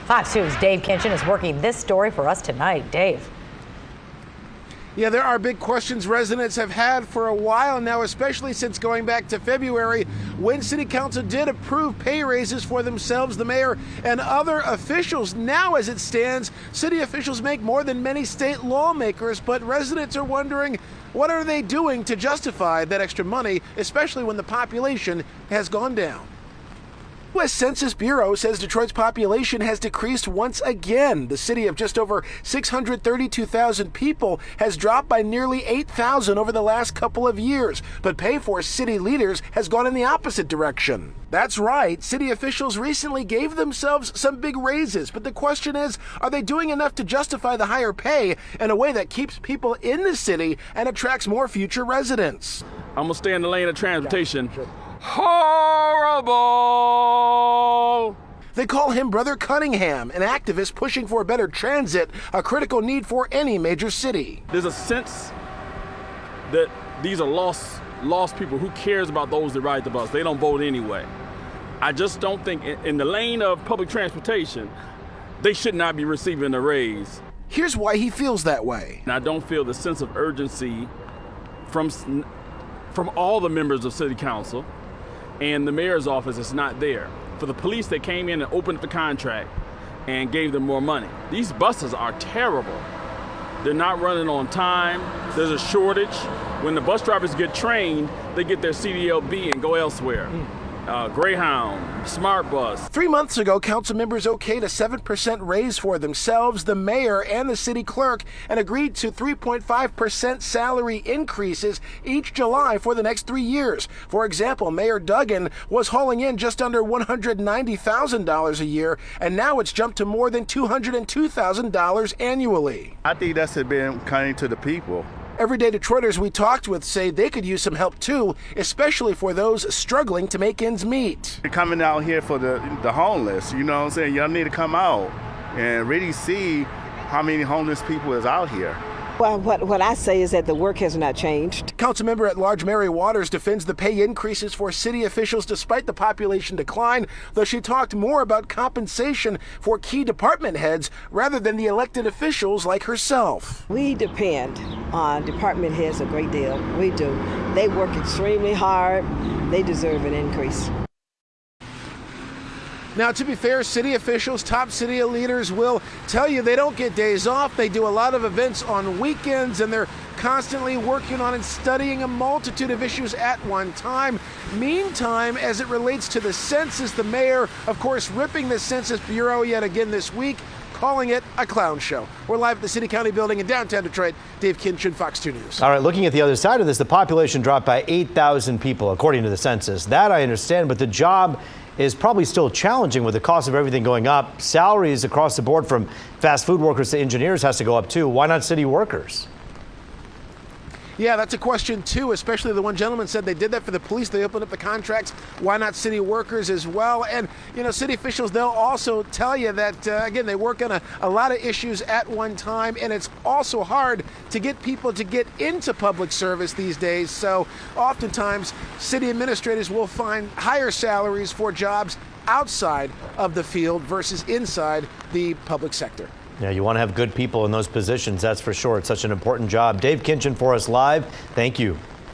Fox News' Dave Kinchen is working this story for us tonight. Dave. Yeah, there are big questions residents have had for a while now, especially since going back to February when City Council did approve pay raises for themselves, the mayor, and other officials. Now, as it stands, city officials make more than many state lawmakers, but residents are wondering, what are they doing to justify that extra money, especially when the population has gone down? U.S. Census Bureau says Detroit's population has decreased once again. The city of just over 632,000 people has dropped by nearly 8,000 over the last couple of years. But pay for city leaders has gone in the opposite direction. That's right. City officials recently gave themselves some big raises. But the question is, are they doing enough to justify the higher pay in a way that keeps people in the city and attracts more future residents? I'm going to stay in the lane of transportation. Horrible! They call him Brother Cunningham, an activist pushing for better transit, a critical need for any major city. There's a sense that these are lost people. Who cares about those that ride the bus? They don't vote anyway. I just don't think in the lane of public transportation, they should not be receiving a raise. Here's why he feels that way. And I don't feel the sense of urgency from all the members of City Council. And the mayor's office is not there. For the police, they came in and opened the contract and gave them more money. These buses are terrible. They're not running on time. There's a shortage. When the bus drivers get trained, they get their CDLB and go elsewhere. Greyhound, Smart Bus. 3 months ago, council members okayed a 7% raise for themselves, the mayor, and the city clerk, and agreed to 3.5% salary increases each July for the next 3 years. For example, Mayor Duggan was hauling in just under $190,000 a year, and now it's jumped to more than $202,000 annually. I think that's been kind to the people. Everyday Detroiters we talked with say they could use some help too, especially for those struggling to make ends meet. They're coming out here for the homeless, you know what I'm saying? Y'all need to come out and really see how many homeless people is out here. Well, what I say is that the work has not changed. Councilmember at large Mary Waters defends the pay increases for city officials despite the population decline, though she talked more about compensation for key department heads rather than the elected officials like herself. We depend on department heads a great deal. We do. They work extremely hard. They deserve an increase. Now, to be fair, city officials, top city leaders will tell you they don't get days off. They do a lot of events on weekends, and they're constantly working on and studying a multitude of issues at one time. Meantime, as it relates to the census, the mayor, of course, ripping the Census Bureau yet again this week, calling it a clown show. We're live at the City County building in downtown Detroit. Dave Kinchen, Fox 2 News. All right, looking at the other side of this, the population dropped by 8,000 people, according to the census. That I understand, but the job is probably still challenging with the cost of everything going up. Salaries across the board from fast food workers to engineers has to go up too. Why not city workers? Yeah, that's a question too, especially the one gentleman said they did that for the police. They opened up the contracts. Why not city workers as well? And, you know, city officials, they'll also tell you that, again, they work on a lot of issues at one time, and it's also hard to get people to get into public service these days. So oftentimes, city administrators will find higher salaries for jobs outside of the field versus inside the public sector. Yeah, you want to have good people in those positions, that's for sure. It's such an important job. Dave Kinchen for us live. Thank you.